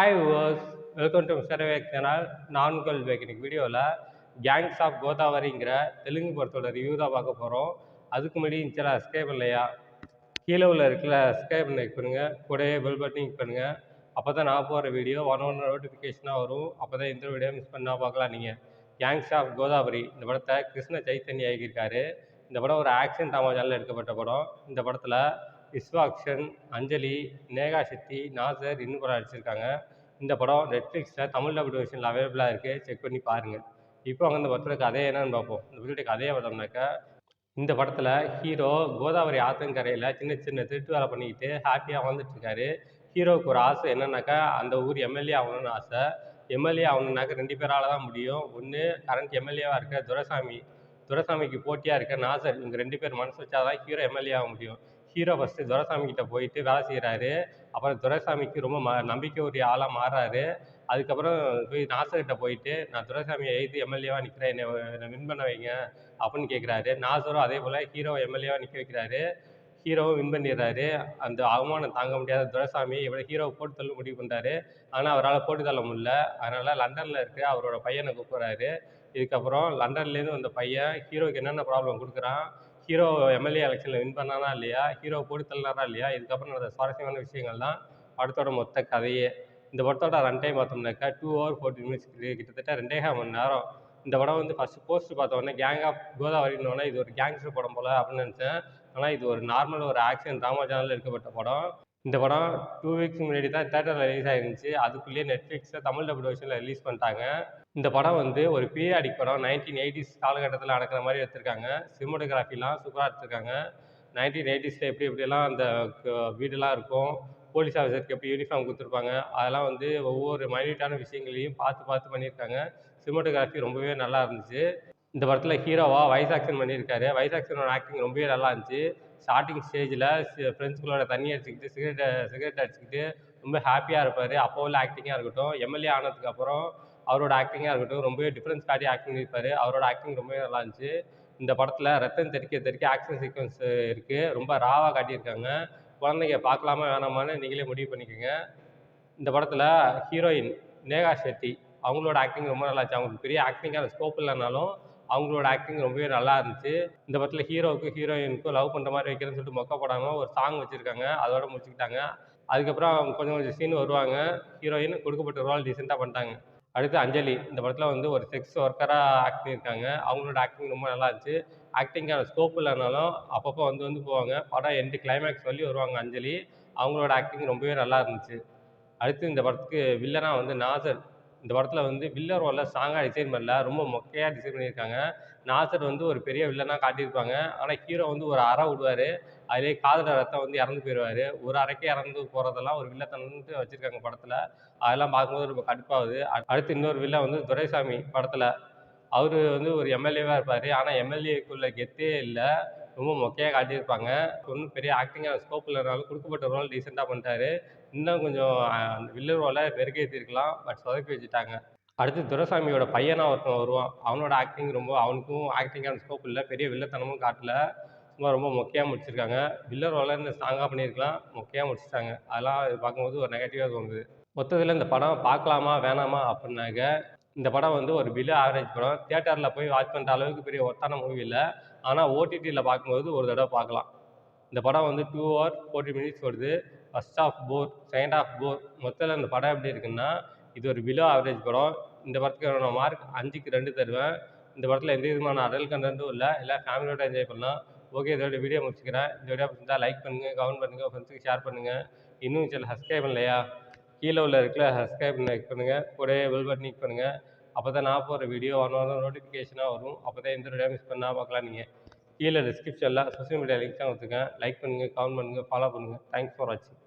Hi viewers, welcome to mister Vivek channel. நான் உங்கள் விவேக். இன்னைக்கு வீடியோவில் கேங்ஸ் ஆஃப் கோதாவரிங்கிற தெலுங்கு படத்தோட ரிவ்யூ தான் பார்க்க போகிறோம். அதுக்கு முன்னாடி இந்த சேனல் சப்ஸ்கிரைப் பண்ணலையா, கீழே உள்ள இருக்கிற சப்ஸ்கிரைப் பண்ணி கிளிக் பண்ணுங்கள், கூடவே பெல் பட்டன் கிளிக் பண்ணுங்கள். அப்போ தான் நான் போகிற வீடியோ ஒன் நோட்டிஃபிகேஷனாக வரும். அப்போ தான் இந்த வீடியோ மிஸ் பண்ணால் பார்க்கலாம். நீங்கள் கேங்ஸ் ஆஃப் கோதாவரி இந்த படத்தை கிருஷ்ண சைத்தன்யா இயக்கியிருக்காரு. இந்த படம் ஒரு ஆக்ஷன் ட்ராமா ஜானரில் எடுக்கப்பட்ட படம். இந்த படத்தில் விஸ்வாக்ஷன், அஞ்சலி, நேகா ஷெட்டி, நாசர் இன்னும் படம் நடிச்சிருக்காங்க. இந்த படம் நெட்ஃப்ளிக்ஸில் தமிழ் டப்டு வெர்ஷனில் அவைலபிளாக இருக்குது. செக் பண்ணி பாருங்கள். இப்போ அங்கே இந்த படத்தோட கதையை என்னன்னு பார்ப்போம். இந்த படத்துடைய கதையை பார்த்தோம்னாக்கா, இந்த படத்தில் ஹீரோ கோதாவரி ஆத்தங்கரையில் சின்ன சின்ன திருட்டு வேலை பண்ணிக்கிட்டு ஹாப்பியாக வாழ்ந்துட்டு இருக்காரு. ஹீரோவுக்கு ஒரு ஆசை என்னன்னாக்கா, அந்த ஊர் எம்எல்ஏ ஆகணும்னு ஆசை. எம்எல்ஏ ஆகணுன்னாக்கா 2 பேரால் தான் முடியும். ஒன்று கரண்ட் எம்எல்ஏவாக இருக்க துரைசாமிக்கு போட்டியாக இருக்க நாசர். இவங்க 2 பேர் மனசு வச்சா தான் ஹீரோ எம்எல்ஏ ஆக முடியும். ஹீரோ ஃபஸ்ட்டு துரைசாமி கிட்ட போயிட்டு வேலை செய்கிறாரு. அப்புறம் துரைசாமிக்கு ரொம்ப நம்பிக்கை உரிய ஆளாக மாறுறாரு. அதுக்கப்புறம் போய் நாசர்கிட்ட போயிட்டு, நான் துரைசாமியை எதிர்த்து எம்எல்ஏவாக நிற்கிறேன், என்னை வின் பண்ண வைங்க அப்படின்னு கேட்குறாரு. நாசரும் அதே போல் ஹீரோ எம்எல்ஏவாக நிற்க வைக்கிறாரு. ஹீரோவும் வின் பண்ணிடுறாரு. அந்த அவமானம் தாங்க முடியாத துரைசாமி இவரை ஹீரோவை போட்டு தள்ள முடிவு பண்ணுறாரு. ஆனால் அவரால் போட்டு தள்ள முடியல. அதனால் லண்டனில் இருக்க அவரோட பையனை கூப்பிட்றாரு. இதுக்கப்புறம் லண்டன்லேருந்து வந்த பையன் ஹீரோவுக்கு என்னென்ன ப்ராப்ளம் கொடுக்குறான், ஹீரோ எம்எல்ஏ எலெக்ஷனில் வின் பண்ணானா இல்லையா, ஹீரோ போட்டு தள்ளினாரா இல்லையா, இதுக்கப்புறம் நடந்த சுவாரஸ்யமான விஷயங்கள் தான் படத்தோட மொத்த கதையே. இந்த படத்தோட ரன் டைம் பார்த்தோம்னாக்கா 2 hours 14 minutes, கிட்டத்தட்ட 2.5 மணி நேரம். இந்த படம் வந்து ஃபஸ்ட்டு போஸ்ட் பார்த்தோன்னே கேங் ஆஃப் கோதாவரின்னொன்னே இது ஒரு கேங்ஸ்டர் படம் போல் அப்படின்னு நினச்சேன். ஆனால் இது ஒரு நார்மல் ஒரு ஆக்ஷன் ட்ராமா ஜானரில் எடுக்கப்பட்ட படம். இந்த படம் 2 weeks முன்னாடி தான் தேட்டரில் ரிலீஸ் ஆகிருந்துச்சு. அதுக்குள்ளேயே நெட்ஃப்ளிக்ஸில் தமிழ் டப்டு வெர்ஷனில் ரிலீஸ் பண்ணிட்டாங்க. இந்த படம் வந்து ஒரு பீரியாடிக் படம். 1980s காலகட்டத்தில் நடக்கிற மாதிரி எடுத்திருக்காங்க. சினிமோட்டோகிராஃபிலாம் சூப்பராக எடுத்திருக்காங்க. 1980ஸில் எப்படியெல்லாம் அந்த வீடெல்லாம் இருக்கும், போலீஸ் ஆஃபீஸருக்கு எப்படி யூனிஃபார்ம் கொடுத்துருப்பாங்க, அதெல்லாம் வந்து ஒவ்வொரு மைன்யூட்டான விஷயங்களையும் பார்த்து பண்ணியிருக்காங்க. சினிமோட்டோகிராஃபி ரொம்பவே நல்லா இருந்துச்சு. இந்த படத்தில் ஹீரோவாக வைஸ் ஆக்ஷன் பண்ணியிருக்காரு. வைஸ் ஆக்ஷனோட ஆக்டிங் ரொம்பவே நல்லா இருந்துச்சு. ஸ்டார்டிங் ஸ்டேஜில் ஃப்ரெண்ட்ஸுங்களோட தண்ணி அடிச்சுக்கிட்டு சிகரெட் அடிச்சுக்கிட்டு ரொம்ப ஹாப்பியாக இருப்பார். அப்போ உள்ள ஆக்டிங்காக இருக்கட்டும், எம்எல்ஏ ஆனதுக்கப்புறம் அவரோட ஆக்டிங்காக இருக்கட்டும், ரொம்பவே டிஃப்ரென்ஸ் காட்டி ஆக்டிங் இருப்பார். அவரோட ஆக்டிங் ரொம்பவே நல்லா இருந்துச்சு. இந்த படத்தில் ரத்தம் தெறிக்க ஆக்ஷன் சீக்வன்ஸ் இருக்குது. ரொம்ப ராவாக காட்டியிருக்காங்க. குழந்தைங்க பார்க்கலாமா வேணாமான்னு நீங்களே முடிவு பண்ணிக்கோங்க. இந்த படத்தில் ஹீரோயின் நேகா ஷெட்டி அவங்களோட ஆக்டிங் ரொம்ப நல்லா இருந்துச்சு. அவங்களுக்கு பெரிய ஆக்டிங்கான ஸ்கோப் இல்லைனாலும் அவங்களோட ஆக்டிங் ரொம்பவே நல்லா இருந்துச்சு. இந்த படத்தில் ஹீரோவுக்கும் ஹீரோயினுக்கும் லவ் பண்ணுற மாதிரி வைக்கிறேன்னு சொல்லிட்டு மொக்க போடாமல் ஒரு சாங் வச்சுருக்காங்க. அதோட முடிச்சுக்கிட்டாங்க. அதுக்கப்புறம் அவங்க கொஞ்சம் சீன் வருவாங்க. ஹீரோயின் கொடுக்கப்பட்ட ரோல் டீசெண்டாக பண்ணிட்டாங்க. அடுத்து அஞ்சலி. இந்த படத்தில் வந்து ஒரு செக்ஸ் ஒர்க்கராக ஆக்ட் பண்ணியிருக்காங்க. அவங்களோட ஆக்டிங் ரொம்ப நல்லா இருந்துச்சு. ஆக்டிங்கான ஸ்கோப் இல்லைனாலும் அப்பப்போ வந்து போவாங்க. படம் எண்டு கிளைமேக்ஸ் சொல்லி வருவாங்க அஞ்சலி. அவங்களோட ஆக்டிங் ரொம்பவே நல்லா இருந்துச்சு. அடுத்து இந்த படத்துக்கு வில்லனாக வந்து நாசர். இந்த படத்தில் வந்து வில்லன் ரோலில் ஸ்ட்ராங்காக டிசைன் பண்ணல, ரொம்ப மொக்கையாக டிசைன் பண்ணியிருக்காங்க. நாசர் வந்து ஒரு பெரிய வில்லனாக காட்டியிருப்பாங்க. ஆனால் ஹீரோ வந்து ஒரு அறை விடுவார். அதிலே காதில் ரத்தம் வந்து இறந்து போயிடுவார். ஒரு அறைக்கே இறந்து போகிறதெல்லாம் ஒரு வில்லத்தனம்ட்டு வச்சுருக்காங்க படத்தில். அதெல்லாம் பார்க்கும்போது ரொம்ப கடுப்பாகுது. அடுத்து இன்னொரு வில்லன் வந்து துரைசாமி படத்தில். அவர் வந்து ஒரு எம்எல்ஏவாக இருப்பார். ஆனால் எம்எல்ஏக்குள்ள கெத்தே இல்லை. ரொம்ப மொக்கையாக காட்டியிருப்பாங்க. ஒன்றும் பெரிய ஆக்டிங்கான ஸ்கோப் இல்லைனாலும் கொடுக்கப்பட்ட ரோல் டீசெண்டாக பண்ணிட்டாரு. இன்னும் கொஞ்சம் அந்த வில்லன் ரோலை மெருகேற்றிருக்கலாம். பட் சொதப்பி வச்சுட்டாங்க. அடுத்து துரைசாமியோட பையனா ஒருத்தன் வருவான். அவனோட ஆக்டிங் அவனுக்கும் ஆக்டிங்கான ஸ்கோப் இல்லை. பெரிய வில்லத்தனமும் காட்டல. சும்மா ரொம்ப மொக்கையாக முடிச்சிருக்காங்க. வில்லன் ரோலை இன்னும் ஸ்ட்ராங்காக பண்ணியிருக்கலாம். மொக்கையாக முடிச்சிட்டாங்க. அதெல்லாம் பார்க்கும்போது ஒரு நெகட்டிவாக தோணுது. மொத்தத்தில் இந்த படம் பார்க்கலாமா வேணாமா அப்படின்னாக்க, இந்த படம் வந்து ஒரு பிலோ ஆவரேஜ் படம். தியேட்டரில் போய் வாட்ச் பண்ணுற அளவுக்கு பெரிய ஒர்த்தான மூவி இல்லை. ஆனால் ஓடிடியில் பார்க்கும்போது ஒரு தடவை பார்க்கலாம். இந்த படம் வந்து 2 hours 40 minutes வருது. ஃபர்ஸ்ட் ஹாஃப் போர், செகண்ட் ஹாஃப் போர். மொத்தத்தில் இந்த படம் எப்படி இருக்குன்னா, இது ஒரு பிலோ ஆவரேஜ் படம். இந்த படத்துக்கு நான் மார்க் 5க்கு 2 தருவேன். இந்த படத்தில் எந்த விதமான அடல்ட் கண்டென்ட்டும் இல்லை. எல்லாம் ஃபேமிலியோட என்ஜாய் பண்ணலாம். ஓகே, இதோட வீடியோ முடிச்சுக்கிறேன். இந்த வீடியோ பிடிச்சிருந்தா லைக் பண்ணுங்கள், கமெண்ட் பண்ணுங்கள், ஃப்ரெண்ட்ஸுக்கு ஷேர் பண்ணுங்கள். இன்னும் சேனல் சப்ஸ்கிரைப் பண்ணலையா, கீழே உள்ள இருக்கிற சப்ஸ்கிரைப் பண்ணுங்கள், கூடவே பெல் பட்டன் கிளிக் பண்ணுங்கள். அப்போ தான் நான் போகிற வீடியோ நோட்டிஃபிகேஷனாக வரும். அப்போ தான் எந்த வீடியோ மிஸ் பண்ணால் பார்க்கலாம். நீங்கள் கீழே டிஸ்கிரிப்ஷனில் சோஷியல் மீடியா லிங்க்ஸ் தான் கொடுத்துருக்கேன். லைக் பண்ணுங்கள், கமெண்ட் பண்ணுங்கள், ஃபாலோ பண்ணுங்கள். தேங்க்ஸ் ஃபார் வாட்சிங்.